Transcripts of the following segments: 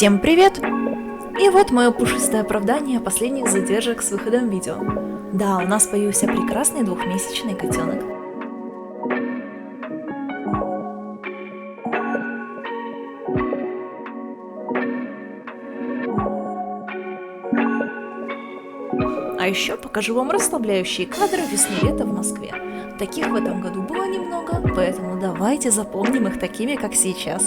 Всем привет! И вот мое пушистое оправдание последних задержек с выходом видео. Да, у нас появился прекрасный двухмесячный котенок. А еще покажу вам расслабляющие кадры весны-лета в Москве. Таких в этом году было немного, поэтому давайте запомним их такими, как сейчас.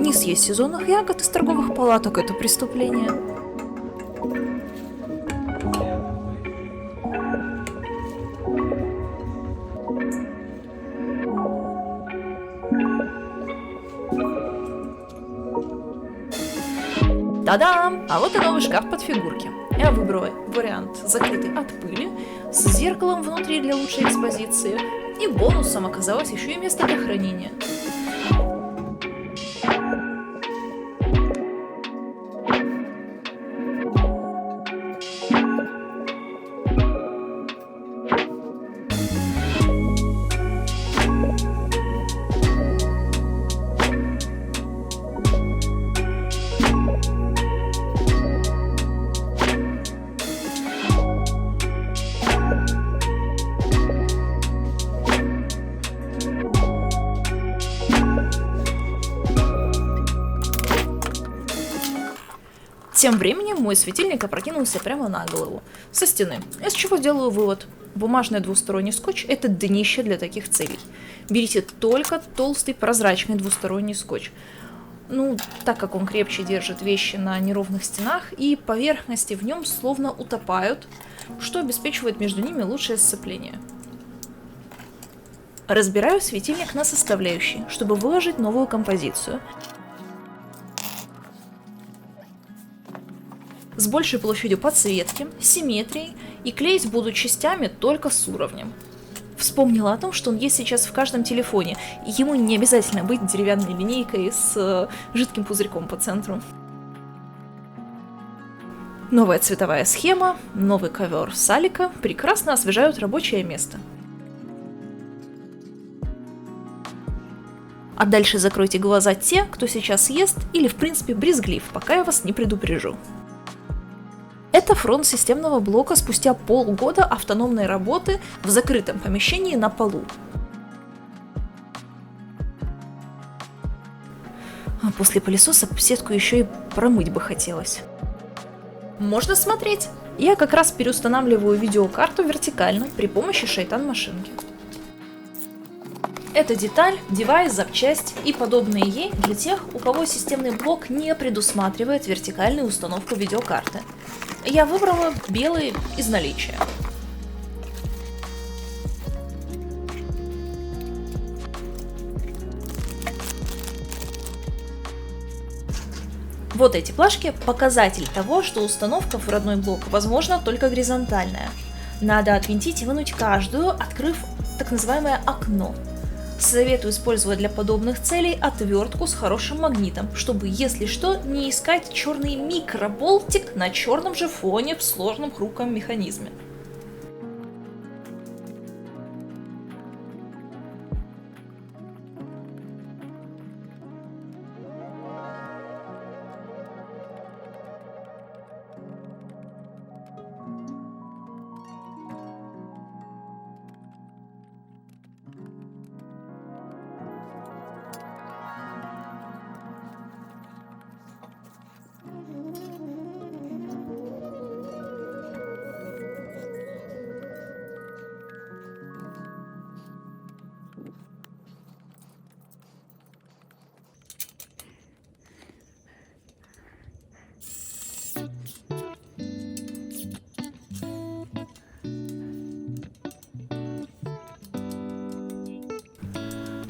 Не съесть сезонных ягод из торговых палаток – это преступление. Та-дам! А вот и новый шкаф под фигурки. Я выбрала вариант закрытый от пыли, с зеркалом внутри для лучшей экспозиции, и бонусом оказалось еще и место для хранения. Тем временем мой светильник опрокинулся прямо на голову, со стены, из чего делаю вывод. Бумажный двусторонний скотч – это днище для таких целей. Берите только толстый прозрачный двусторонний скотч. Так как он крепче держит вещи на неровных стенах, и поверхности в нем словно утопают, что обеспечивает между ними лучшее сцепление. Разбираю светильник на составляющие, чтобы выложить новую композицию. С большей площадью подсветки, симметрией, и клеить буду частями только с уровнем. Вспомнила о том, что он есть сейчас в каждом телефоне, и ему не обязательно быть деревянной линейкой с жидким пузырьком по центру. Новая цветовая схема, новый ковер Салика прекрасно освежают рабочее место. А дальше закройте глаза те, кто сейчас ест или в принципе брезглив, пока я вас не предупрежу. Это фронт системного блока спустя полгода автономной работы в закрытом помещении на полу. А после пылесоса сетку еще и промыть бы хотелось. Можно смотреть. Я как раз переустанавливаю видеокарту вертикально при помощи шайтан-машинки. Эта деталь, девайс, запчасть и подобные ей для тех, у кого системный блок не предусматривает вертикальную установку видеокарты. Я выбрала белый из наличия. Вот эти плашки – показатель того, что установка в родной блок возможна только горизонтальная. Надо отвинтить и вынуть каждую, открыв так называемое окно. Советую использовать для подобных целей отвертку с хорошим магнитом, чтобы, если что, не искать черный микроболтик на черном же фоне в сложном хрупком механизме.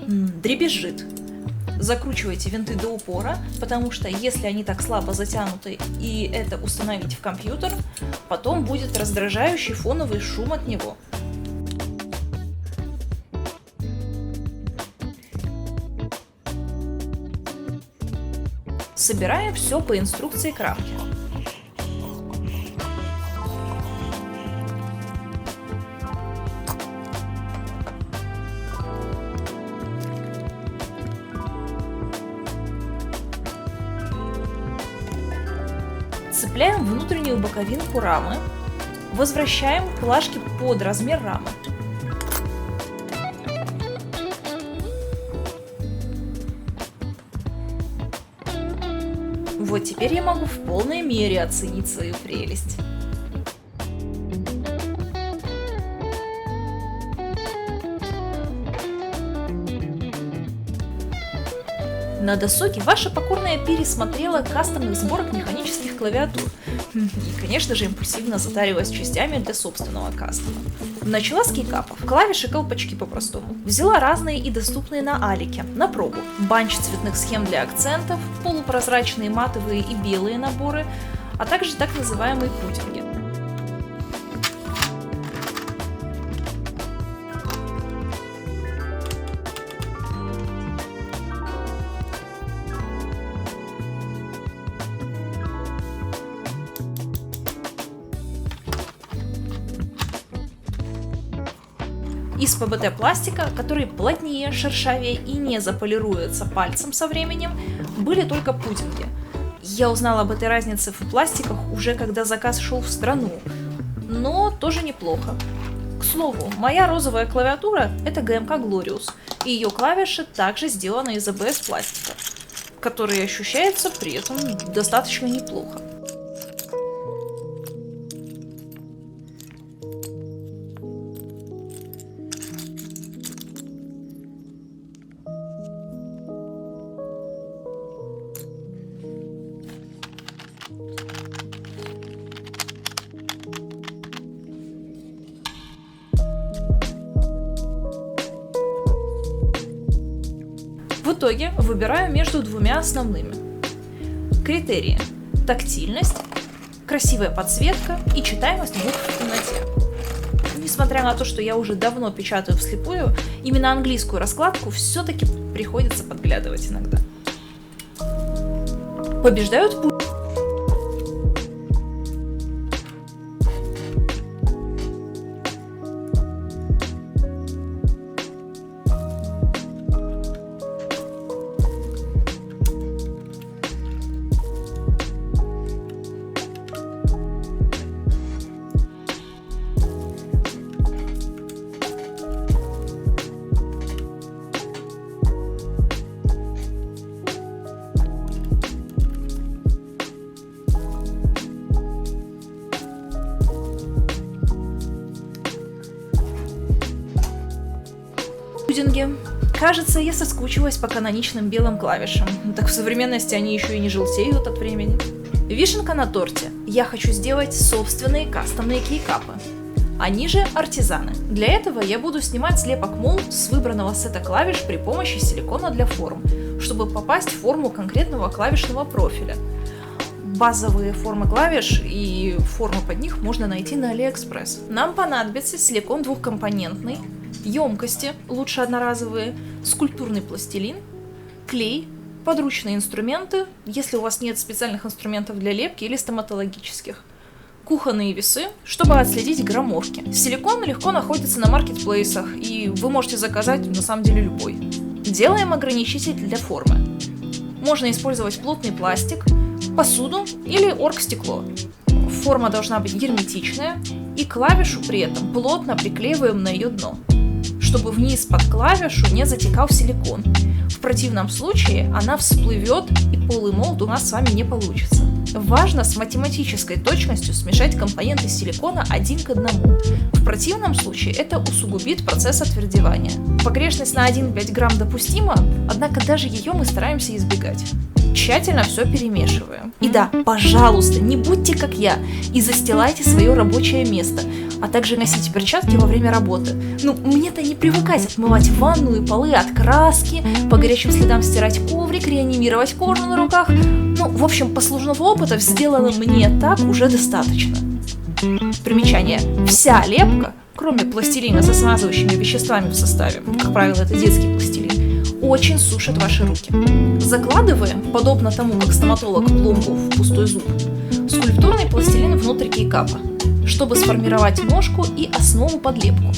Дребезжит. Закручивайте винты до упора, потому что если они так слабо затянуты и это установить в компьютер, потом будет раздражающий фоновый шум от него. Собираем все по инструкции Крафтер. Цепляем внутреннюю боковинку рамы, возвращаем плашки под размер рамы. Вот теперь я могу в полной мере оценить свою прелесть. На досуге ваша покорная пересмотрела кастомных сборок механических клавиатур и, конечно же, импульсивно затарилась частями для собственного кастома. Начала с кейкапов, клавиши колпачки по-простому. Взяла разные и доступные на Алике, на пробу. Банч цветных схем для акцентов, полупрозрачные матовые и белые наборы, а также так называемые пудинги. Из ПБТ пластика, который плотнее, шершавее и не заполируется пальцем со временем, были только пудинги. Я узнала об этой разнице в пластиках уже когда заказ шел в страну, но тоже неплохо. К слову, моя розовая клавиатура — это ГМК Glorious, и ее клавиши также сделаны из АБС пластика, который ощущается при этом достаточно неплохо. В итоге выбираю между двумя основными. Критерии: тактильность, красивая подсветка и читаемость букв в темноте. Несмотря на то, что я уже давно печатаю вслепую, именно английскую раскладку все-таки приходится подглядывать иногда. Побеждают пудинги. Кажется, я соскучилась по каноничным белым клавишам. Так в современности они еще и не желтеют от времени. Вишенка на торте. Я хочу сделать собственные кастомные кейкапы. Они же артизаны. Для этого я буду снимать слепок молд с выбранного сета клавиш при помощи силикона для форм, чтобы попасть в форму конкретного клавишного профиля. Базовые формы клавиш и формы под них можно найти на AliExpress. Нам понадобится силикон двухкомпонентный, емкости, лучше одноразовые, скульптурный пластилин, клей, подручные инструменты, если у вас нет специальных инструментов для лепки или стоматологических, кухонные весы, чтобы отследить граммовки. Силикон легко находится на маркетплейсах, и вы можете заказать на самом деле любой. Делаем ограничитель для формы. Можно использовать плотный пластик, посуду или оргстекло. Форма должна быть герметичная, и клавишу при этом плотно приклеиваем на ее дно, чтобы вниз под клавишу не затекал силикон. В противном случае она всплывет, и полый молд у нас с вами не получится. Важно с математической точностью смешать компоненты силикона один к одному. В противном случае это усугубит процесс отвердевания. Погрешность на 1,5 грамм допустима, однако даже ее мы стараемся избегать. Тщательно все перемешиваем. И да, пожалуйста, не будьте как я и застилайте свое рабочее место, а также носите перчатки во время работы. Мне-то не привыкать отмывать ванну и полы от краски, по горячим следам стирать коврик, реанимировать кожу на руках. В общем, послужного опыта сделано мне так уже достаточно. Примечание. Вся лепка, кроме пластилина со смазывающими веществами в составе, как правило, это детский пластилин, очень сушит ваши руки. Закладываем, подобно тому, как стоматолог пломбу в пустой зуб, скульптурный пластилин внутрь кейкапа, чтобы сформировать ножку и основу под лепку.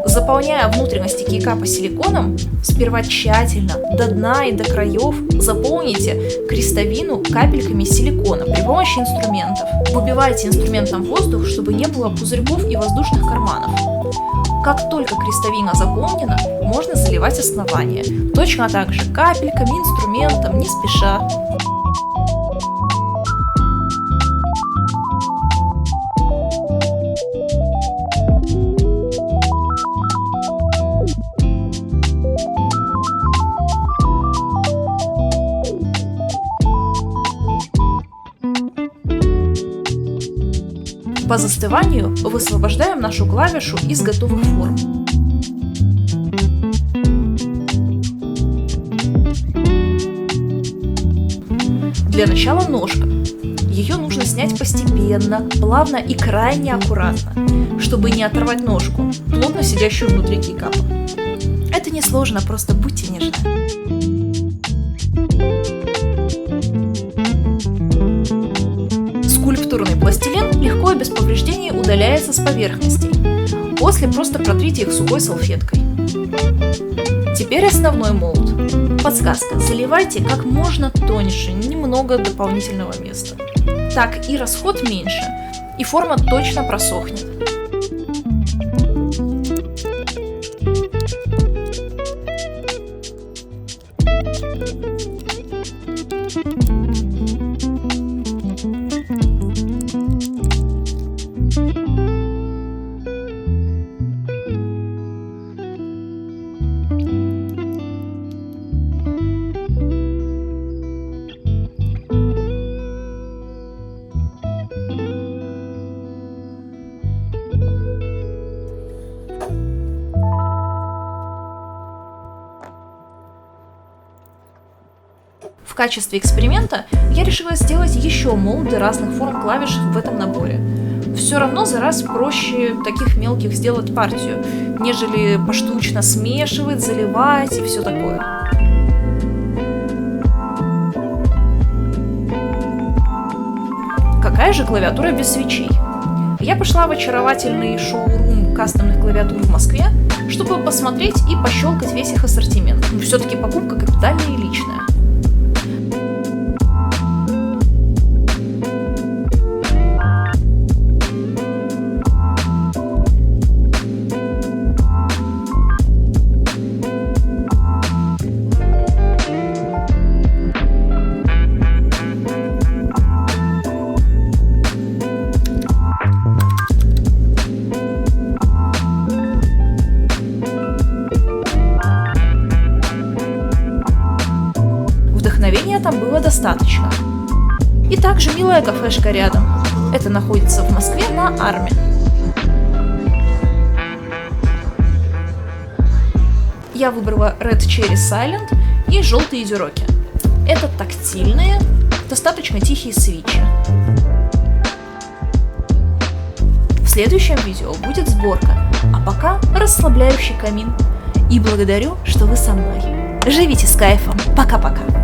Заполняя внутренности кейкапа силиконом, сперва тщательно, до дна и до краев заполните крестовину капельками силикона при помощи инструментов. Выбивайте инструментом воздух, чтобы не было пузырьков и воздушных карманов. Как только крестовина заполнена, можно заливать основание. Точно так же капельками, инструментом, не спеша. По застыванию высвобождаем нашу клавишу из готовых форм. Для начала ножка. Ее нужно снять постепенно, плавно и крайне аккуратно, чтобы не оторвать ножку, плотно сидящую внутри кейкапа. Это несложно, просто будьте нежны. Скульптурный пластилин легко и без повреждений удаляется с поверхностей. После просто протрите их сухой салфеткой. Теперь основной молд. Подсказка: заливайте как можно тоньше, немного дополнительного места. Так и расход меньше, и форма точно просохнет. В качестве эксперимента я решила сделать еще молды разных форм клавиш в этом наборе. Все равно за раз проще таких мелких сделать партию, нежели поштучно смешивать, заливать и все такое. Какая же клавиатура без свечей? Я пошла в очаровательный шоурум кастомных клавиатур в Москве, чтобы посмотреть и пощелкать весь их ассортимент. Все-таки покупка капитальная и личная. Вдохновения там было достаточно. И также милая кафешка рядом. Это находится в Москве на Арме. Я выбрала Red Cherry Silent и желтые дюроки. Это тактильные, достаточно тихие свечи. В следующем видео будет сборка, а пока расслабляющий камин. И благодарю, что вы со мной. Живите с кайфом. Пока-пока.